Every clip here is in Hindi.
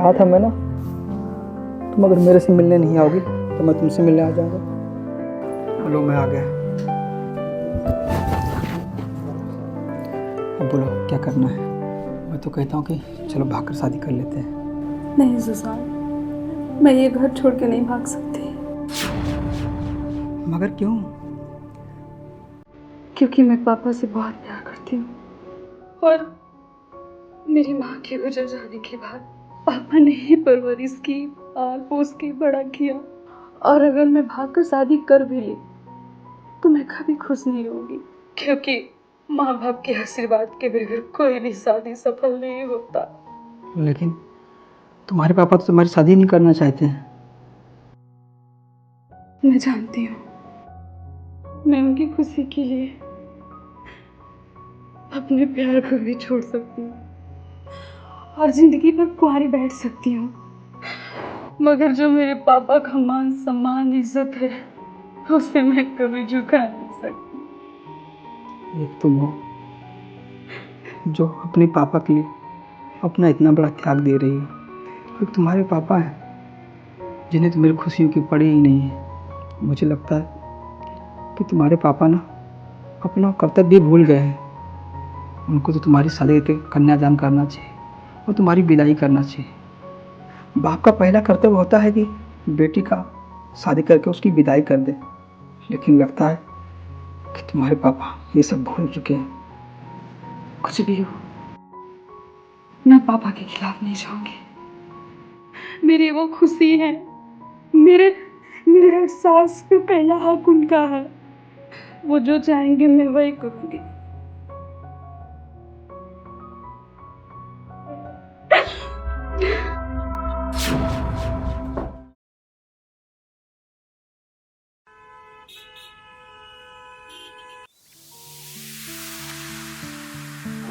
कहा था मैं ना, तुम अगर मेरे से मिलने नहीं आओगी तो मैं तुमसे मिलने आ जाऊंगा। लो मैं आ गया। अब बोलो क्या करना है? मैं तो कहता हूँ कि चलो भागकर शादी कर लेते हैं। नहीं सुजान, मैं ये घर छोड़ के नहीं भाग सकती। मगर क्यों? क्योंकि मैं पापा से बहुत प्यार करती हूँ और मेरी माँ के गुजर जाने के बाद पापा ने ही परवरिश की, पाल पोस के बड़ा किया। और अगर मैं भागकर शादी कर भी ली तो मैं कभी खुश नहीं होगी, क्योंकि माँ बाप के आशीर्वाद के बगैर कोई भी शादी सफल नहीं होता। लेकिन तुम्हारे पापा तो तुम्हारी शादी नहीं करना चाहते हैं। मैं जानती हूँ, मैं उनकी खुशी के लिए अपने प्यार को भी छोड़ सकती हूँ और जिंदगी भर कुंवारी बैठ सकती हूँ, मगर जो मेरे पापा का मान सम्मान इज्जत है उसे मैं कभी झुका नहीं सकती। एक तुम हो जो अपने पापा के लिए अपना इतना बड़ा त्याग दे रही हो। एक तुम्हारे पापा हैं जिन्हें तो मेरी खुशियों की पड़ी ही नहीं है। मुझे लगता है कि तुम्हारे पापा ना अपना कर्तव्य भूल गए हैं। उनको तो तुम्हारी शादी के कन्यादान करना चाहिए और तुम्हारी विदाई करना चाहिए। बाप का पहला कर्तव्य होता है कि बेटी का शादी करके उसकी विदाई कर दे, लेकिन लगता है कि तुम्हारे पापा ये सब भूल चुके हैं। कुछ भी हो, मैं पापा के खिलाफ नहीं जाऊंगी। मेरी वो खुशी है, मेरे मेरे एहसास पे पहला हक उनका है। वो जो चाहेंगे मैं वही करूंगी।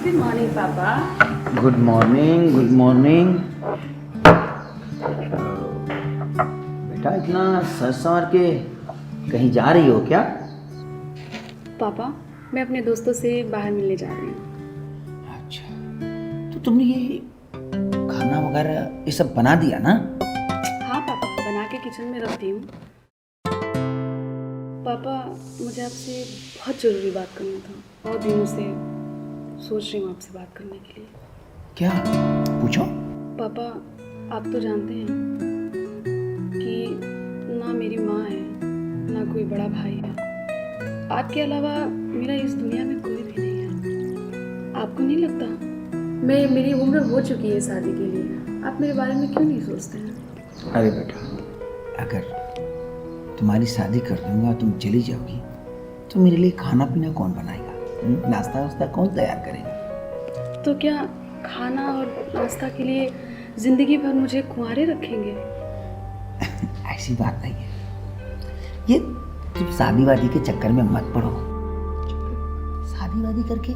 गुड मॉर्निंग पापा। Good morning, good morning. बेटा इतना सज संवर के कहीं जा रही हो क्या? पापा, मैं अपने दोस्तों से बाहर मिलने जा रही हूँ। अच्छा, तो तुमने ये खाना वगैरह ये सब बना दिया ना? हाँ पापा, बना के किचन में रखती हूँ। पापा, मुझे आपसे बहुत ज़रूरी बात करना था। बहुत दिनों से सोच रही हूँ आपसे बात करने के लिए। क्या? पूछो। पापा, आप तो जानते हैं कि ना मेरी माँ है ना कोई बड़ा भाई है। आपके अलावा मेरा इस दुनिया में कोई भी नहीं है। आपको नहीं लगता मेरी उम्र हो चुकी है शादी के लिए? आप मेरे बारे में क्यों नहीं सोचते हैं? अरे बेटा, अगर तुम्हारी शादी कर दूंगा, तुम चली जाओगी, तो मेरे लिए खाना पीना कौन बनाएगा? नाश्ता वास्ता कौन तैयार करेगा? तो क्या खाना और नाश्ता के लिए जिंदगी भर मुझे कुंवारे रखेंगे? ऐसी बात नहीं है। ये तुम शादी वादी के चक्कर में मत पड़ो। शादी वादी करके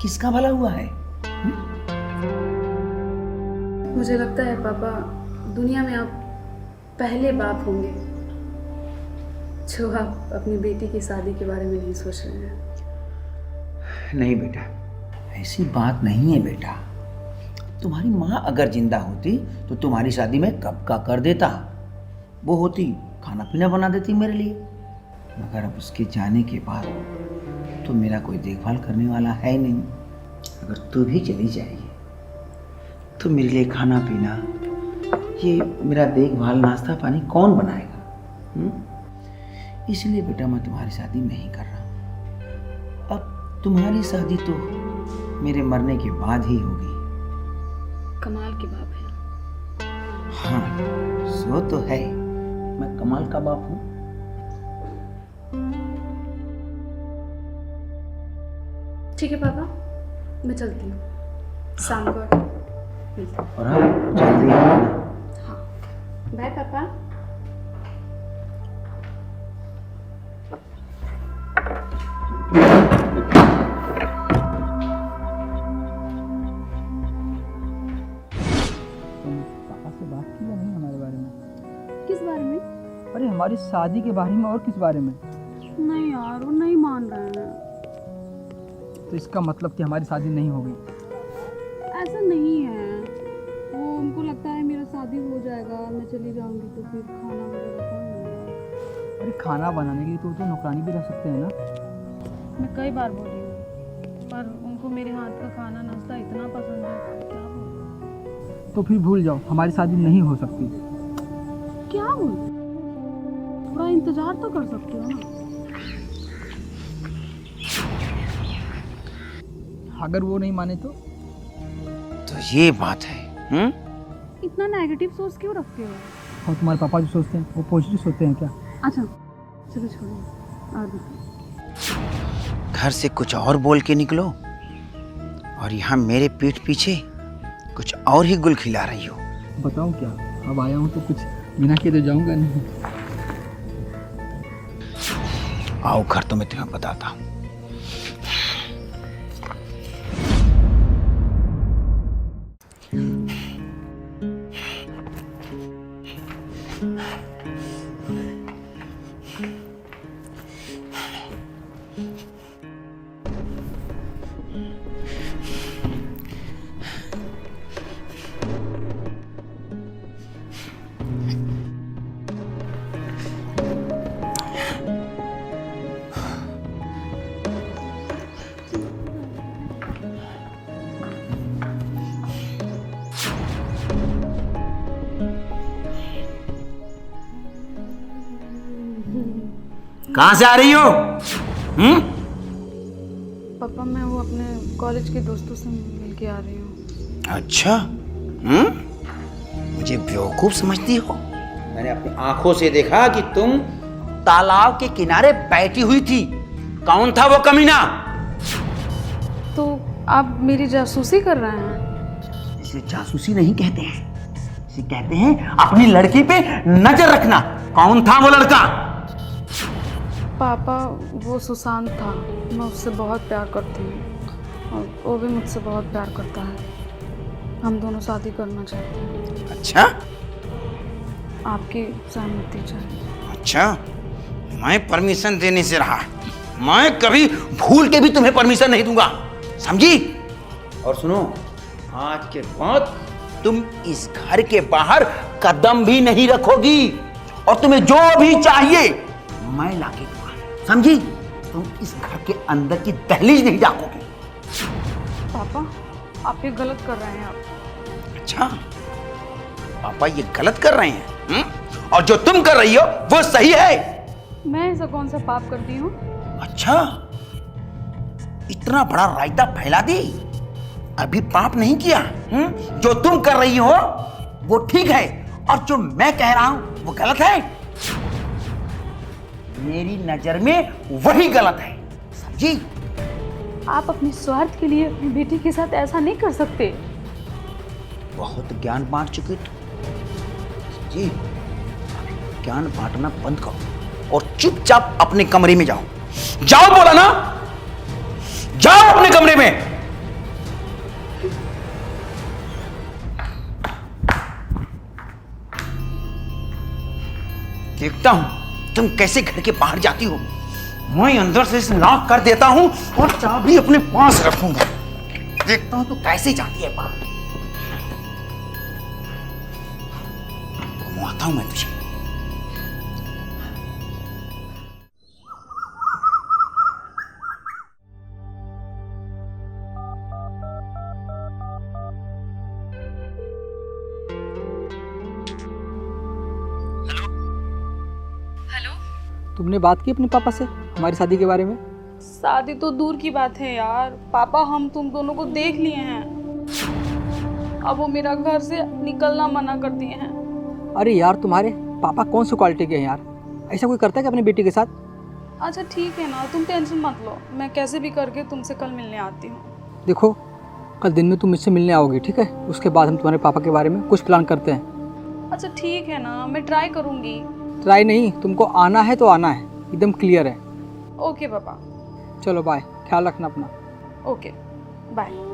किसका भला हुआ है? मुझे लगता है पापा, दुनिया में आप पहले बाप होंगे जो आप अपनी बेटी की शादी के बारे में नहीं सोच रहे हैं। नहीं बेटा, ऐसी बात नहीं है बेटा। तुम्हारी माँ अगर जिंदा होती तो तुम्हारी शादी में कब का कर देता। वो होती खाना पीना बना देती मेरे लिए, मगर अब उसके जाने के बाद तो मेरा कोई देखभाल करने वाला है नहीं। अगर तू भी चली जाएगी तो मेरे लिए खाना पीना, ये मेरा देखभाल, नाश्ता पानी कौन बनाएगा? इसलिए बेटा मैं तुम्हारी शादी नहीं कर रहा हूँ। अब तुम्हारी शादी तो मेरे मरने के बाद ही होगी। कमाल की बात है। हाँ, सो तो है, मैं कमाल का बाप हूँ। ठीक है पापा, मैं चलती हूँ। शाम को मिलते हैं। और हाँ, जल्दी आना। हाँ, बाय पापा। पापा से बात की या नहीं हमारे बारे में? किस बारे में? अरे हमारी शादी के बारे में। और किस बारे में? नहीं यार, वो नहीं मान रहे हैं। तो इसका मतलब कि हमारी शादी नहीं होगी। ऐसा नहीं है, वो उनको लगता है मेरा शादी हो जाएगा, मैं चली जाऊंगी तो फिर खाना वगैरह कौन बनाएगा? अरे खाना बनाने के लिए तो नौकरानी भी रख सकते हैं ना। मैं कई बार बोली हूँ, पर उनको मेरे हाथ का खाना नाश्ता इतना पसंद है, क्या बोलूं? तो फिर भूल जाओ, हमारी शादी नहीं हो सकती। क्या बोलूं? थोड़ा इंतजार तो कर सकते हो ना। अगर वो नहीं माने तो ये बात है। इतना नेगेटिव सोच क्यों रखते हो? और तुम्हारे पापा जो सोचते हैं वो पॉजिटिव सोचते हैं क्या? अच्छा चलो छोड़ो, और बताओ। घर से कुछ और बोल के निकलो और यहाँ मेरे पीठ पीछे कुछ और ही गुल खिला रही हो। बताऊं क्या, अब आया हूँ तो कुछ बिना किए तो जाऊंगा नहीं। आओ घर तो मैं तुम्हें बताता हूँ। कहां से आ रही हो? पापा मैं वो अपने कॉलेज के दोस्तों से मिल के आ रही हूँ। अच्छा। मुझे बेवकूफ समझती हो? मैंने अपनी आंखों से देखा कि तुम तालाब के किनारे बैठी हुई थी। कौन था वो कमीना? तो आप मेरी जासूसी कर रहे हैं? इसे जासूसी नहीं कहते हैं, इसे कहते हैं अपनी लड़की पे नजर रखना। कौन था वो लड़का? पापा वो सुशांत था, मैं उससे बहुत प्यार करती हूँ और वो भी मुझसे बहुत प्यार करता है। हम दोनों शादी करना चाहते हैं। अच्छा आपकी सहमति चाहिए। अच्छा, मैं परमिशन देने से रहा, मैं कभी भूल के भी तुम्हें परमिशन नहीं दूंगा, समझी? और सुनो, आज के बाद तुम इस घर के बाहर कदम भी नहीं रखोगी और तुम्हें जो भी चाहिए मैं लाके दूंगा, समझी? तुम इस घर के अंदर की दहलीज नहीं झांकोगी। पापा आप ये गलत कर रहे हैं। आप अच्छा, पापा ये गलत कर रहे हैं, और जो तुम कर रही हो वो सही है। मैं ऐसा कौन सा पाप करती हूँ? अच्छा, इतना बड़ा रायता फैला दी, अभी पाप नहीं किया? जो तुम कर रही हो वो ठीक है और जो मैं कह रहा हूं वो गलत है। मेरी नजर में वही गलत है, समझी? आप अपने स्वार्थ के लिए अपनी बेटी के साथ ऐसा नहीं कर सकते। बहुत ज्ञान बांट चुके तुम, समझी? ज्ञान बांटना बंद करो और चुपचाप अपने कमरे में जाओ। जाओ बोला ना, जाओ अपने कमरे में। देखता हूं तुम कैसे घर के बाहर जाती हो। मैं अंदर से इसे लॉक कर देता हूं और चाबी अपने पास रखूंगा। देखता हूं तो कैसे जाती है बाहर। घुमाता हूं मैं तुझे। तुमने बात की अपने पापा से हमारी शादी के बारे में? शादी तो दूर की बात है यार, पापा हम तुम दोनों को देख लिए हैं। अब वो मेरा घर से निकलना मना कर दिए हैं। अरे यार, तुम्हारे पापा कौन सी क्वालिटी के हैं यार? ऐसा कोई करता है क्या अपनी बेटी के साथ? अच्छा ठीक है ना, तुम टेंशन मत लो, मैं कैसे भी करके तुमसे कल मिलने आती हूँ। देखो, कल दिन में तुम मुझसे मिलने आओगी, ठीक है? उसके बाद हम तुम्हारे पापा के बारे में कुछ प्लान करते हैं। अच्छा ठीक है ना, मैं ट्राई करूँगी। ट्राई नहीं, तुमको आना है तो आना है, एकदम क्लियर है। ओके पापा। चलो बाय, ख्याल रखना अपना। Okay bye.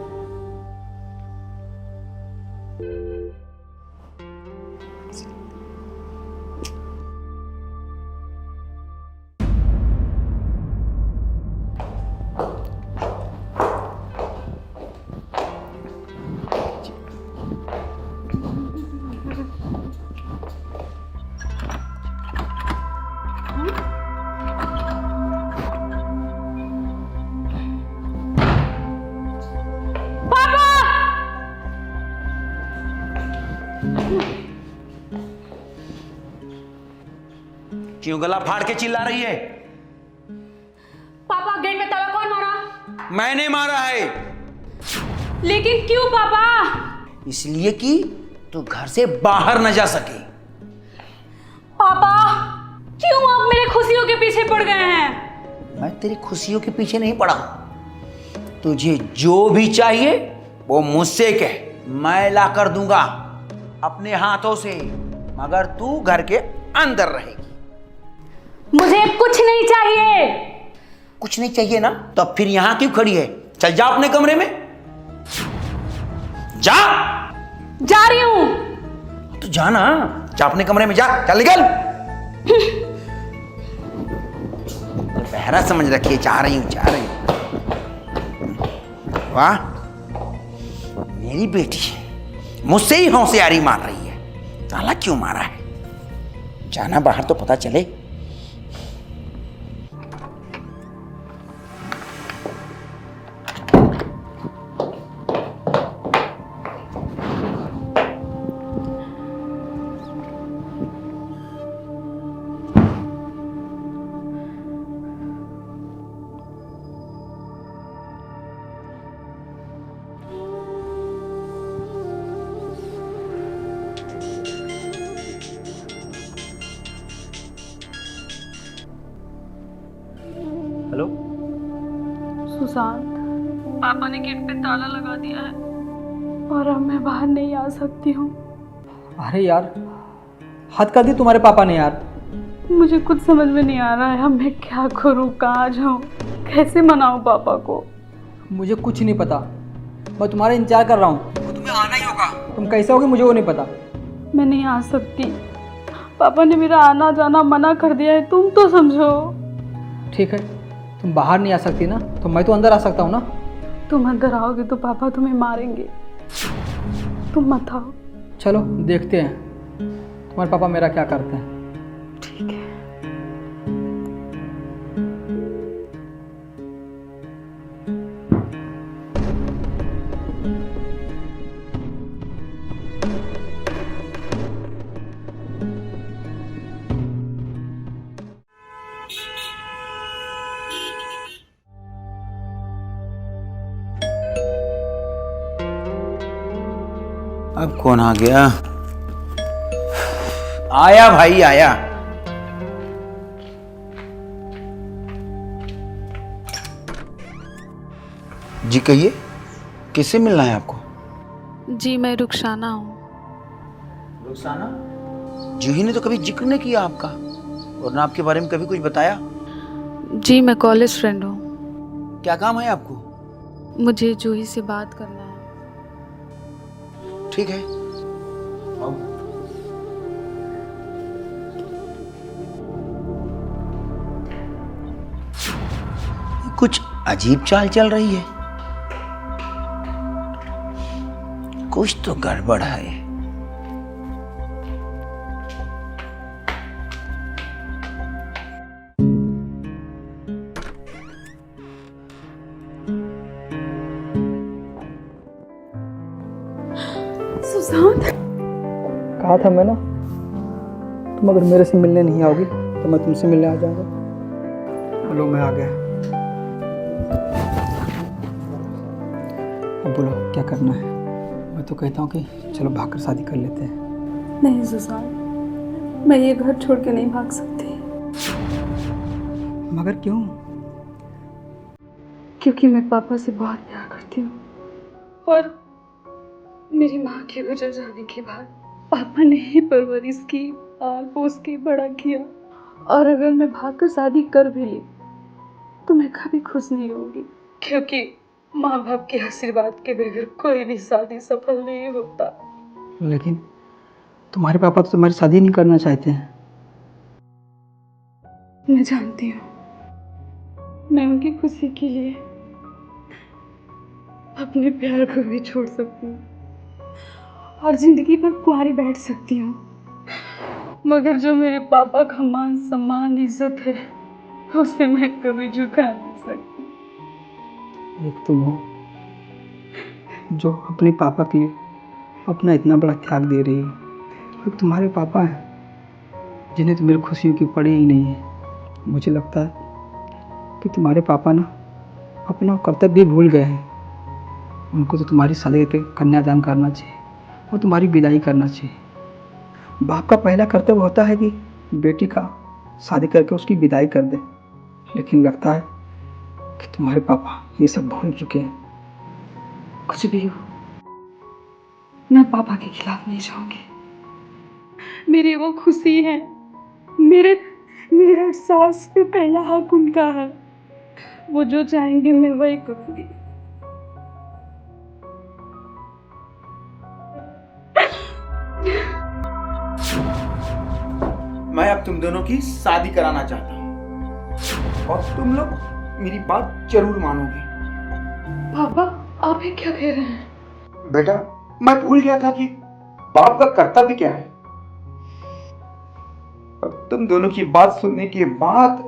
क्यों गला फाड़ के चिल्ला रही है? पापा गेट में ताला कौन मारा? मैंने मारा है। लेकिन क्यों पापा? इसलिए कि तू घर से बाहर न जा सके। पापा क्यों आप मेरे खुशियों के पीछे पड़ गए हैं? मैं तेरी खुशियों के पीछे नहीं पड़ा। तुझे जो भी चाहिए वो मुझसे कह, मैं ला कर दूंगा अपने हाथों से, मगर तू घर के अंदर रहेगी। मुझे कुछ नहीं चाहिए। कुछ नहीं चाहिए ना, तो अब फिर यहां क्यों खड़ी है? चल जा अपने कमरे में, जा। जा रही हूं। तो जा ना, जा अपने कमरे में, जा, चल निकल। बहरा समझ रखिए, जा रही हूं, जा रही हूं। वाह, मेरी बेटी मुझसे ही होशियारी मार रही है। ताला क्यों मारा है? जाना बाहर तो पता चले। हेलो सुशांत, पापा ने गेट पे ताला लगा दिया है और अब मैं बाहर नहीं आ सकती हूँ। अरे यार, हद कर दी तुम्हारे पापा ने यार। मुझे कुछ समझ में नहीं आ रहा है, अब मैं क्या करूँ, कहाँ जाऊँ, कैसे मनाऊँ पापा को। मुझे कुछ नहीं पता, मैं तुम्हारा इंतजार कर रहा हूँ। तुम्हें आना ही होगा। तुम कैसे होगे मुझे वो नहीं पता। मैं नहीं आ सकती, पापा ने मेरा आना जाना मना कर दिया है, तुम तो समझो। ठीक है, तुम बाहर नहीं आ सकती ना, तो मैं तो अंदर आ सकता हूँ ना। तुम अंदर आओगे तो पापा तुम्हें मारेंगे, तुम मत आओ। चलो देखते हैं तुम्हारे पापा मेरा क्या करते हैं। ठीक है। अब कौन आ गया? आया भाई आया। जी कहिए, किससे मिलना है आपको? जी मैं रुखसाना हूँ। रुखसाना? जूही ने तो कभी जिक्र नहीं किया आपका, और ना आपके बारे में कभी कुछ बताया। जी मैं कॉलेज फ्रेंड हूँ। क्या काम है आपको? मुझे जूही से बात करना है। ठीक है, आओ। कुछ अजीब चाल चल रही है, कुछ तो गड़बड़ है। सुशांत, कहा था मैं ना, तुम अगर मेरे से मिलने नहीं आओगी तो मैं तुमसे मिलने आ जाऊंगा। हेलो, मैं आ गया। अब बोलो क्या करना है? मैं तो कहता हूँ कि चलो भागकर शादी कर लेते हैं। नहीं सुशांत, मैं ये घर छोड़ के नहीं भाग सकती। मगर क्यों? क्योंकि मैं पापा से बहुत प्यार करती हूँ, और मेरी माँ के गुजर जाने के बाद पापा ने ही परवरिश की, पाल पोस के बड़ा किया, और अगर मैं भागकर शादी कर भी ली तो मैं कभी खुश नहीं होंगी, क्योंकि माँ बाप के आशीर्वाद के बगैर कोई भी शादी सफल नहीं होता। लेकिन तुम्हारे पापा तो तुम्हारी शादी नहीं करना चाहते हैं। मैं जानती हूँ, मैं उनकी खुशी के लिए अपने प्यार को भी छोड़ सकती हूँ और जिंदगी भर कुंवारी बैठ सकती हूँ, मगर जो मेरे पापा का मान सम्मान इज्जत है उसे मैं कभी झुका नहीं सकती। एक तुम हो जो अपने पापा के लिए अपना इतना बड़ा त्याग दे रही है। एक तुम्हारे पापा हैं जिन्हें तो मेरी खुशियों की पड़ी ही नहीं है। मुझे लगता है कि तुम्हारे पापा ना अपना कर्तव्य भूल गए हैं। उनको तो तुम्हारी शादी पे कन्यादान करना चाहिए और तुम्हारी विदाई करना चाहिए। बाप का पहला कर्तव्य होता है कि बेटी का शादी करके उसकी विदाई कर दे, लेकिन लगता है कि तुम्हारे पापा ये सब भूल चुके हैं। कुछ भी हो, मैं पापा के खिलाफ नहीं जाऊंगी। मेरी वो खुशी है, मेरे मेरे सास पे पहला हक उनका है। वो जो चाहेंगे मैं वही करूंगी। मैं अब तुम दोनों की शादी कराना चाहता हूँ और तुम लोग मेरी बात जरूर मानोगे। पापा, आप ये क्या कह रहे हैं? बेटा, मैं भूल गया था कि बाप का कर्तव्य क्या है। अब तुम दोनों की बात सुनने के बाद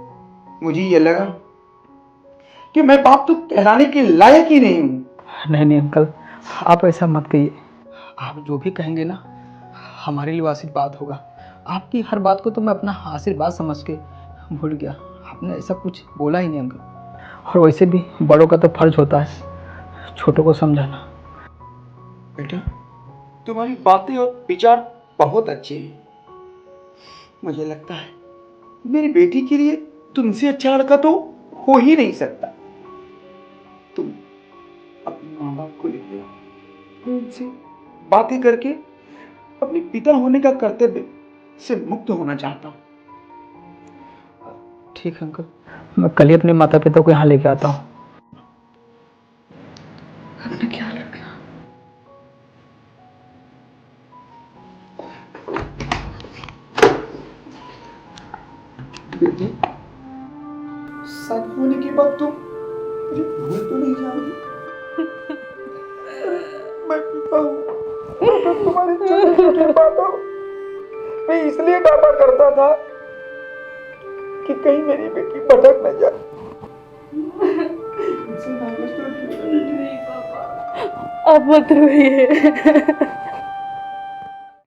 मुझे ये लगा कि मैं बाप तो कहलाने के लायक ही नहीं हूं। नहीं नहीं अंकल, आप ऐसा मत कहिए। आप जो भी कहेंगे ना, हमारे लिए वो आशीर्वाद होगा। आपकी हर बात को तो मैं अपना आशीर्वाद समझ के भूल गया। आपने ऐसा कुछ बोला ही नहीं अंकल। और वैसे भी बड़ों का तो फर्ज होता है छोटों को समझाना। बेटा, तुम्हारी बातें और विचार बहुत अच्छे हैं। मुझे लगता है मेरी बेटी के लिए तुमसे अच्छा लड़का तो हो ही नहीं सकता। तुम अपने माँ बाप को ले आओ, उनसे बातें करके अपने पिता होने का कर्तव्य से मुक्त होना चाहता हूँ। ठीक है अंकल, मैं कल ही अपने माता पिता को यहाँ लेके आता हूँ। अपना ख्याल रखना। बेटी, शादी होने के बाद तुम मुझे भूल तो नहीं जाओगी? मैं पिता हूँ और मैं तुम्हारी छोटी छोटी बातों मैं इसलिए डांटा करता था कि कहीं मेरी बेटी भटक न जाए। नहीं पापा, आप मत रोइए।